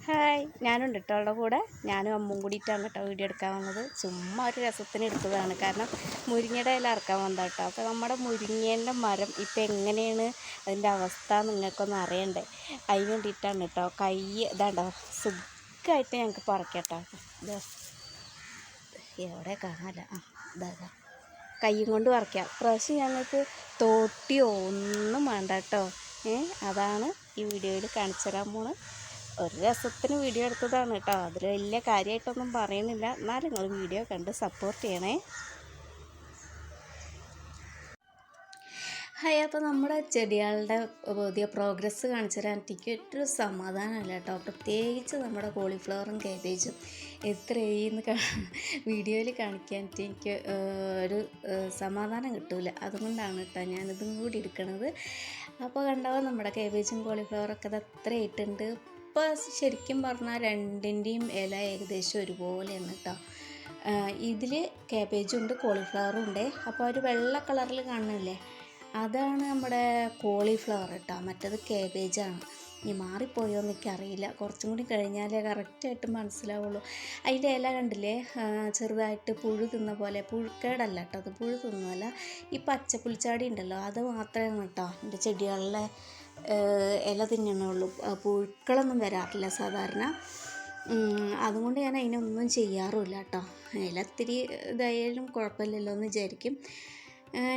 Hi, ഞാനുണ്ട് കേട്ടോ അവളുടെ കൂടെ. ഞാനും അമ്മും കൂടിയിട്ടാണ് കേട്ടോ വീഡിയോ എടുക്കാൻ വന്നത്. ചുമ്മാ ഒരു രസത്തിന് എടുത്തതാണ്. കാരണം മുരിങ്ങയുടെ ഇല ഇറക്കാൻ വന്നത് കേട്ടോ. അപ്പോൾ നമ്മുടെ മുരിങ്ങേൻ്റെ മരം ഇപ്പം എങ്ങനെയാണ് അതിൻ്റെ അവസ്ഥ നിങ്ങൾക്കൊന്ന് അറിയണ്ടേ. അതിന് വേണ്ടിയിട്ടാണ് കേട്ടോ. കൈ ഇതാണ്ടോ സുഖമായിട്ട് ഞങ്ങൾക്ക് പറിക്കട്ടോ. ഇത് എവിടെ കാണാല്ല. ഇതാ കൈയും കൊണ്ട് പറിക്കാം. പ്രാവശ്യം ഞങ്ങൾക്ക് തോട്ടിയോ ഒന്നും വേണ്ട കേട്ടോ. അതാണ് ഈ വീഡിയോയിൽ കാണിച്ചു തരാൻ പോണ്. ഒരു രസത്തിന് വീഡിയോ എടുത്തതാണ് കേട്ടോ. അതിൽ വലിയ കാര്യമായിട്ടൊന്നും പറയുന്നില്ല. എന്നാലും നിങ്ങൾ വീഡിയോ കണ്ട് സപ്പോർട്ട് ചെയ്യണേ. ഹായ്, അപ്പോൾ നമ്മുടെ ചെടികളുടെ പുതിയ പ്രോഗ്രസ് കാണിച്ചു തരാൻ എനിക്ക് ഏറ്റവും സമാധാനമല്ല കേട്ടോ. പ്രത്യേകിച്ച് നമ്മുടെ കോളിഫ്ലവറും കാബേജും എത്രയെന്ന് വീഡിയോയിൽ കാണിക്കാൻ എനിക്ക് ഒരു സമാധാനം കിട്ടില്ല. അതുകൊണ്ടാണ് കേട്ടോ ഞാനിതും കൂടി എടുക്കണത്. അപ്പോൾ കണ്ടോ നമ്മുടെ കാബേജും കോളിഫ്ലവറൊക്കെ അത് എത്ര ഇട്ടുണ്ട്. ഇപ്പോൾ ശരിക്കും പറഞ്ഞാൽ രണ്ടിൻ്റെയും ഇല ഏകദേശം ഒരുപോലെയാണ് കേട്ടോ. ഇതിൽ കാബേജും ഉണ്ട് കോളിഫ്ലവറും ഉണ്ട്. അപ്പോൾ ഒരു വെള്ള കളറിൽ കാണുന്നില്ലേ, അതാണ് നമ്മുടെ കോളിഫ്ലവർ കേട്ടോ. മറ്റത് കാബേജാണ്. ഇനി മാറിപ്പോയോന്ന് എനിക്കറിയില്ല. കുറച്ചും കൂടി കഴിഞ്ഞാലേ കറക്റ്റായിട്ട് മനസ്സിലാവുള്ളൂ. അതിൻ്റെ ഇല കണ്ടില്ലേ, ചെറുതായിട്ട് പുഴു തിന്ന പോലെ. പുഴുക്കേടല്ല കേട്ടോ, അത് പുഴു തിന്നല്ല. ഈ പച്ചപ്പുൽച്ചാടി ഉണ്ടല്ലോ, അത് മാത്രമേ കേട്ടോ എൻ്റെ ചെടികളിലെ ഇല തിന്നണുള്ളൂ. പുഴുക്കളൊന്നും വരാറില്ല സാധാരണ. അതുകൊണ്ട് ഞാൻ അതിനൊന്നും ചെയ്യാറുമില്ല കേട്ടോ. ഇല ഇത്തിരി ഇതായാലും കുഴപ്പമില്ലല്ലോ എന്ന് വിചാരിക്കും.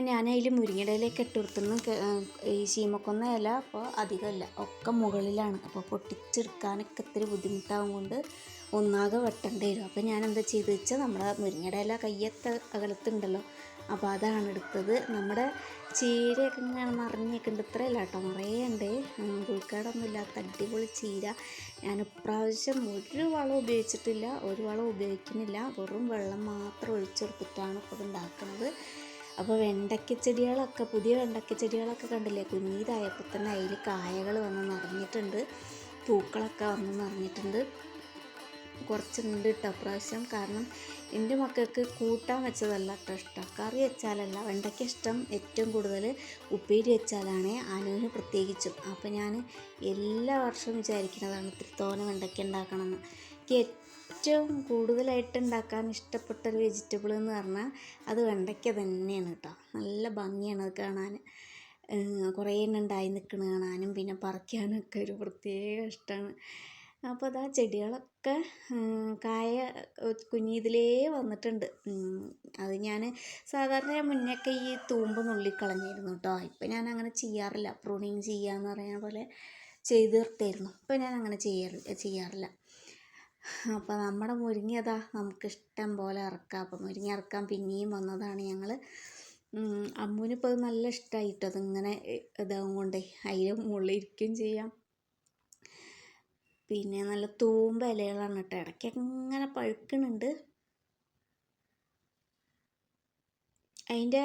ഞാനതിൽ മുരിങ്ങയുടെ ഇലയൊക്കെ ഇട്ട് കൊടുത്തുന്നു. ഈ ശീമക്കൊന്ന ഇല അപ്പോൾ അധികമല്ല, ഒക്കെ മുകളിലാണ്. അപ്പോൾ പൊട്ടിച്ചെടുക്കാനൊക്കെ ഇത്തിരി ബുദ്ധിമുട്ടാവും കൊണ്ട് ഒന്നാകെ വെട്ടേണ്ടി വരും. അപ്പോൾ ഞാൻ എന്താ ചെയ്ത് വെച്ചാൽ നമ്മുടെ മുരിങ്ങയുടെ ഇല കയ്യത്തെ അകലത്തുണ്ടല്ലോ, അപ്പോൾ അതാണ് എടുത്തത്. നമ്മുടെ ചീരയൊക്കെ ഇങ്ങനെ നിറഞ്ഞേക്കുന്നുണ്ട്. ഇത്രയല്ല കേട്ടോ, നിറയെ ഉണ്ട്. പുഴുക്കാടൊന്നും ഇല്ലാത്ത അടിപൊളി ചീര. ഞാൻ ഇപ്രാവശ്യം ഒരു വളം ഉപയോഗിച്ചിട്ടില്ല, ഒരു വളം ഉപയോഗിക്കുന്നില്ല. വെറും വെള്ളം മാത്രം ഒഴിച്ചെടുത്തിട്ടാണ് ഇപ്പോൾ ഉണ്ടാക്കുന്നത്. അപ്പോൾ വെണ്ടയ്ക്ക ചെടികളൊക്കെ, പുതിയ വെണ്ടയ്ക്ക ചെടികളൊക്കെ കണ്ടില്ലേ, കുഞ്ഞീതായപ്പോൾ തന്നെ അതിൽ കായകൾ വന്ന് നിറഞ്ഞിട്ടുണ്ട്, പൂക്കളൊക്കെ വന്ന് നിറഞ്ഞിട്ടുണ്ട്. കുറച്ചുണ്ട് കേട്ടോ പ്രാവശ്യം. കാരണം എൻ്റെ മക്കൾക്ക് കൂട്ടാൻ വെച്ചതല്ല കേട്ടോ ഇഷ്ടം, കറി വെച്ചാലല്ല. വെണ്ടയ്ക്ക ഇഷ്ടം ഏറ്റവും കൂടുതൽ ഉപ്പേരി വെച്ചാലാണ്, അനുവിന് പ്രത്യേകിച്ചും. അപ്പോൾ ഞാൻ എല്ലാ വർഷവും വിചാരിക്കുന്നതാണ് ഇത്തിരി തോനെ വെണ്ടയ്ക്ക ഉണ്ടാക്കണമെന്ന്. എനിക്ക് ഏറ്റവും കൂടുതലായിട്ട് ഉണ്ടാക്കാൻ ഇഷ്ടപ്പെട്ടൊരു വെജിറ്റബിൾ എന്ന് പറഞ്ഞാൽ അത് വെണ്ടയ്ക്ക തന്നെയാണ് കേട്ടോ. നല്ല ഭംഗിയാണ് അത് കാണാൻ. കുറേ എണ്ണം ഉണ്ടായി നിൽക്കുന്നത് കാണാനും പിന്നെ പറിക്കാനൊക്കെ ഒരു പ്രത്യേക ഇഷ്ടമാണ്. അപ്പോൾ അതാ ചെടികളൊക്കെ കായ കുഞ്ഞിതിലേ വന്നിട്ടുണ്ട്. അത് ഞാൻ സാധാരണ മുന്നേക്കെ ഈ തൂമ്പ് നുള്ളിക്കളഞ്ഞിരുന്നു കേട്ടോ. ഇപ്പം ഞാൻ അങ്ങനെ ചെയ്യാറില്ല. പ്രൂണിങ് ചെയ്യാന്ന് പറയുന്ന പോലെ ചെയ്ത് തീർത്തായിരുന്നു. ഇപ്പം ഞാൻ അങ്ങനെ ചെയ്യാറില്ല. അപ്പോൾ നമ്മുടെ മുരിങ്ങ അതാ നമുക്കിഷ്ടം പോലെ ഇറക്കാം. അപ്പോൾ മുരിങ്ങ ഇറക്കാൻ പിന്നെയും വന്നതാണ് ഞങ്ങൾ. അമ്മൂനിപ്പോൾ അത് നല്ല ഇഷ്ടമായിട്ടോ. അതിങ്ങനെ ഇതാവും കൊണ്ടേ അതിന് മുകളിലിരിക്കുകയും ചെയ്യാം. പിന്നെ നല്ല തൂമ്പ ഇലകളാണ് കേട്ടോ. ഇടയ്ക്കൊക്കെ ഇങ്ങനെ പഴുക്കണുണ്ട്. അതിൻ്റെ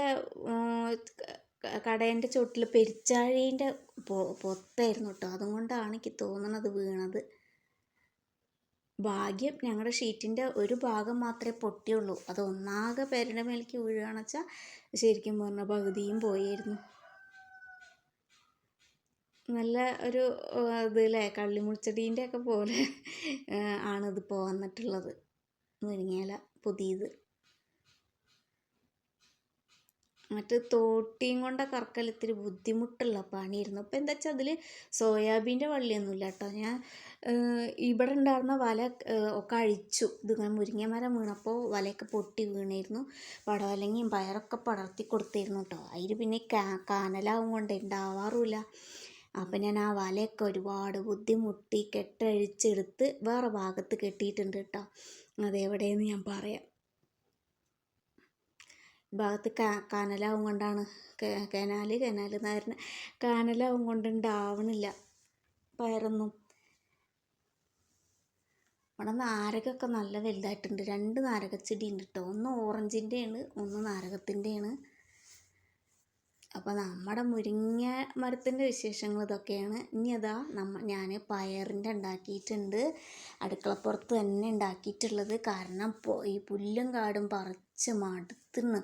കടേൻ്റെ ചുവട്ടിൽ പെരിച്ചാഴീൻ്റെ പൊത്തായിരുന്നു കേട്ടോ. അതുകൊണ്ടാണ് എനിക്ക് തോന്നണത് വീണത്. ഭാഗ്യം ഞങ്ങളുടെ ഷീറ്റിൻ്റെ ഒരു ഭാഗം മാത്രമേ പൊട്ടിയുള്ളൂ. അത് ഒന്നാകെ പേരുടെ മേലേക്ക് വീഴുകയാണെന്ന് വെച്ചാൽ ശരിക്കും പറഞ്ഞാൽ പകുതിയും പോയായിരുന്നു. നല്ല ഒരു ഇതില്ലേ, കള്ളിമുൾച്ചെടീൻ്റെ ഒക്കെ പോലെ ആണിതിപ്പോൾ വന്നിട്ടുള്ളത്. മുരിങ്ങയില പുതിയത്. മറ്റ് തോട്ടിയും കൊണ്ടൊക്കെ കറക്കൽ ഇത്തിരി ബുദ്ധിമുട്ടുള്ള പണിയായിരുന്നു. അപ്പോൾ എന്താ വെച്ചാൽ അതിൽ സോയാബീൻ്റെ വള്ളിയൊന്നുമില്ല കേട്ടോ. ഞാൻ ഇവിടെ ഉണ്ടായിരുന്ന വല ഒക്കെ അഴിച്ചു. ഇതിങ്ങനെ മുരിങ്ങ മരം വീണപ്പോൾ വലയൊക്കെ പൊട്ടി വീണായിരുന്നു. പടവലങ്ങയും പയറൊക്കെ പടർത്തി കൊടുത്തായിരുന്നു കേട്ടോ. അതിൽ പിന്നെ കാനലാവും കൊണ്ട് ഉണ്ടാവാറുമില്ല. അപ്പം ഞാൻ ആ വലയൊക്കെ ഒരുപാട് ബുദ്ധിമുട്ടി കെട്ടഴിച്ചെടുത്ത് വേറെ ഭാഗത്ത് കെട്ടിയിട്ടുണ്ട് കേട്ടോ. അതെവിടെയെന്ന് ഞാൻ പറയാം. ഭാഗത്ത് കനലാവും കൊണ്ടാണ്, കനാല് നേരം കാനലാവും കൊണ്ടുണ്ടാവണില്ല പയറൊന്നും. ഇവിടെ നാരകമൊക്കെ നല്ല വലുതായിട്ടുണ്ട്. 2 നാരകച്ചെടി ഉണ്ട് കേട്ടോ. ഒന്ന് ഓറഞ്ചിൻ്റെയാണ്, ഒന്ന് നാരകത്തിൻ്റെയാണ്. അപ്പോൾ നമ്മുടെ മുരിങ്ങ മരത്തിൻ്റെ വിശേഷങ്ങൾ ഇതൊക്കെയാണ്. ഇനി അതാ ഞാൻ പയറിൻ്റെ ഉണ്ടാക്കിയിട്ടുണ്ട്. അടുക്കളപ്പുറത്ത് തന്നെ ഉണ്ടാക്കിയിട്ടുള്ളത്. കാരണം ഈ പുല്ലും കാടും പറിച്ച് മടുത്തുന്ന്.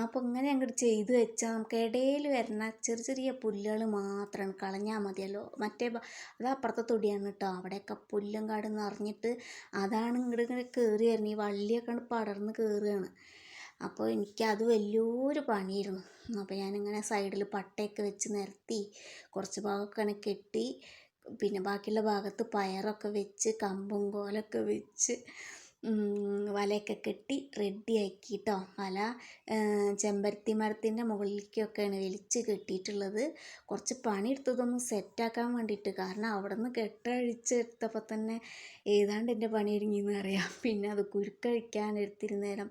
അപ്പോൾ ഇങ്ങനെ അങ്ങോട്ട് ചെയ്ത് വെച്ചാൽ നമുക്ക് ഇടയിൽ വരുന്ന ചെറിയ ചെറിയ പുല്ലുകൾ മാത്രം കളഞ്ഞാൽ മതിയല്ലോ. അത് അപ്പുറത്തെ തൊടിയാണ് കേട്ടോ. അവിടെയൊക്കെ പുല്ലും കാട് നിറഞ്ഞിട്ട് അതാണ് ഇങ്ങോട്ട് ഇങ്ങനെ കയറി വരുന്നത്. ഈ വള്ളിയൊക്കെ പടർന്ന് കയറുകയാണ്. അപ്പോൾ എനിക്കത് വലിയൊരു പണിയായിരുന്നു. അപ്പോൾ ഞാനിങ്ങനെ സൈഡിൽ പട്ടയൊക്കെ വെച്ച് നിരത്തി കുറച്ച് ഭാഗമൊക്കെ കെട്ടി, പിന്നെ ബാക്കിയുള്ള ഭാഗത്ത് പയറൊക്കെ വെച്ച് കമ്പും കോലൊക്കെ വെച്ച് വലയൊക്കെ കെട്ടി റെഡിയാക്കി കേട്ടോ. വല ചെമ്പരത്തി മരത്തിൻ്റെ മുകളിലേക്കൊക്കെയാണ് വലിച്ച് കെട്ടിയിട്ടുള്ളത്. കുറച്ച് പണിയെടുത്തതൊന്ന് സെറ്റാക്കാൻ വേണ്ടിയിട്ട്. കാരണം അവിടെ നിന്ന് കെട്ടഴിച്ചെടുത്തപ്പോൾ തന്നെ ഏതാണ്ട് എൻ്റെ പണി ഒരുങ്ങിയെന്ന് അറിയാം. പിന്നെ അത് കുരുക്കഴിക്കാൻ എടുത്തിരുന്ന നേരം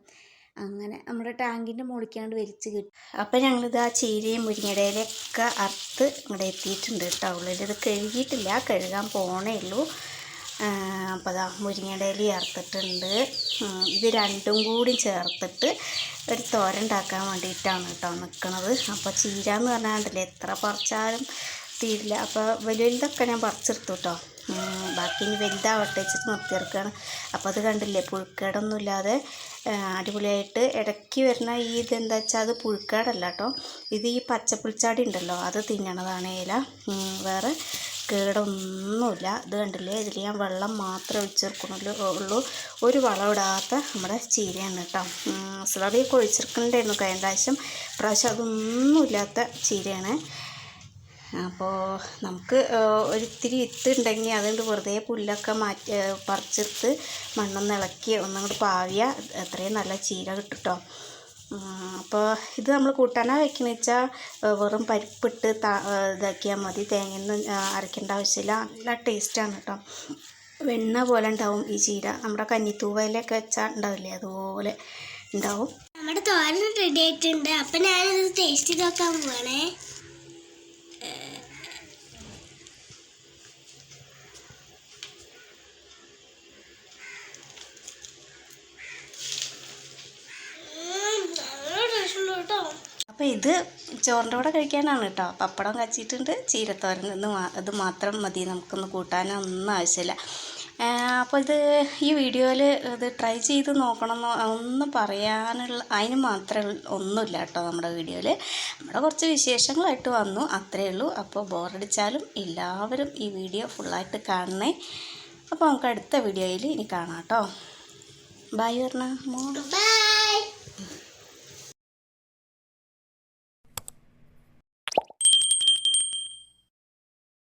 അങ്ങനെ നമ്മുടെ ടാങ്കിൻ്റെ മുകളിലേക്കാണ്ട് വലിച്ച് കിട്ടി. അപ്പോൾ ഞങ്ങളിത് ആ ചീരയും മുരിങ്ങയിലയൊക്കെ അറുത്ത് ഇവിടെ എത്തിയിട്ടുണ്ട് കേട്ടോ. ഉള്ളിലിത് കഴുകിയിട്ടില്ല, കഴുകാൻ പോണേ ഉള്ളൂ. അപ്പോൾ അതാ മുരിങ്ങയുടെ ഇല അറുത്തിട്ടുണ്ട്. ഇത് രണ്ടും കൂടി ചേർത്തിട്ട് ഒരു തോരൻ ഉണ്ടാക്കാൻ വേണ്ടിയിട്ടാണ് കേട്ടോ നിൽക്കുന്നത്. അപ്പോൾ ചീര എന്ന് പറഞ്ഞാൽ എത്ര പറിച്ചാലും തീരില്ല. അപ്പോൾ വലുതൊക്കെ ഞാൻ പറിച്ചെടുത്തു കേട്ടോ. ബാക്കി ഇനി വലുതാവട്ടെ വെച്ചിട്ട് നിർത്തിയെടുക്കുകയാണ്. അപ്പോൾ അത് കണ്ടില്ലേ, പുഴുക്കേടൊന്നുമില്ലാതെ അടിപൊളിയായിട്ട് ഇടയ്ക്ക് വരുന്ന ഈ ഇതെന്താ വെച്ചാൽ അത് പുഴുക്കേടല്ല കേട്ടോ. ഇത് ഈ പച്ചപ്പുളിച്ചാടി ഉണ്ടല്ലോ, അത് തിന്നണതാണ് ഇല. വേറെ കേടൊന്നുമില്ല. ഇത് കണ്ടില്ലേ, ഇതിൽ ഞാൻ വെള്ളം മാത്രമേ ഒഴിച്ചെടുക്കണുള്ളൂ. ഒരു വളം ഇടാത്ത നമ്മുടെ ചീരയാണ് കേട്ടോ. സ്ലറിയൊക്കെ ഒഴിച്ചെടുക്കണ്ടായിരുന്നു കഴിഞ്ഞ പ്രാവശ്യം അതൊന്നുമില്ലാത്ത ചീരയാണ്. അപ്പോൾ നമുക്ക് ഒരിത്തിരി വിത്ത് ഉണ്ടെങ്കിൽ അതുകൊണ്ട് വെറുതെ പുല്ലൊക്കെ പറിച്ചെടുത്ത് മണ്ണൊന്ന് ഇളക്കി ഒന്നങ്ങോട്ട് പാവിയ അത്രയും നല്ല ചീര കിട്ടും കേട്ടോ. അപ്പോൾ ഇത് നമ്മൾ കൂട്ടാനാണ് വെക്കുന്നത് വെച്ചാൽ വെറും പരിപ്പിട്ട് ഇതാക്കിയാൽ മതി. തേങ്ങയൊന്നും അരയ്ക്കേണ്ട ആവശ്യമില്ല. നല്ല ടേസ്റ്റാണ് കേട്ടോ. വെണ്ണ പോലെ ഉണ്ടാവും ഈ ചീര. നമ്മുടെ കഞ്ഞിത്തൂവയിലൊക്കെ വെച്ചാൽ ഉണ്ടാവില്ലേ, അതുപോലെ ഉണ്ടാവും. നമ്മുടെ തോരൻ റെഡി ആയിട്ടുണ്ട്. അപ്പം ഞാനിത് ടേസ്റ്റ് നോക്കാൻ പോവാണേ. അപ്പോൾ ഇത് ചോറിൻ്റെ കൂടെ കഴിക്കാനാണ് കേട്ടോ. പപ്പടം കച്ചിട്ടുണ്ട്, ചീരത്തോരൻ ഇത് മാത്രം മതി, നമുക്കൊന്ന് കൂട്ടാനൊന്നും ആവശ്യമില്ല. അപ്പോൾ ഈ വീഡിയോയിൽ ഇത് ട്രൈ ചെയ്ത് നോക്കണമെന്നോ ഒന്നും പറയാനുള്ള അതിന് മാത്രമേ ഒന്നുമില്ല കേട്ടോ. നമ്മുടെ വീഡിയോയിൽ നമ്മുടെ കുറച്ച് വിശേഷങ്ങളായിട്ട് വന്നു, അത്രയേ ഉള്ളൂ. അപ്പോൾ ബോറടിച്ചാലും എല്ലാവരും ഈ വീഡിയോ ഫുള്ളായിട്ട് കാണണേ. അപ്പോൾ നമുക്ക് അടുത്ത വീഡിയോയിൽ ഇനി കാണാം കേട്ടോ. ബൈ പറഞ്ഞ.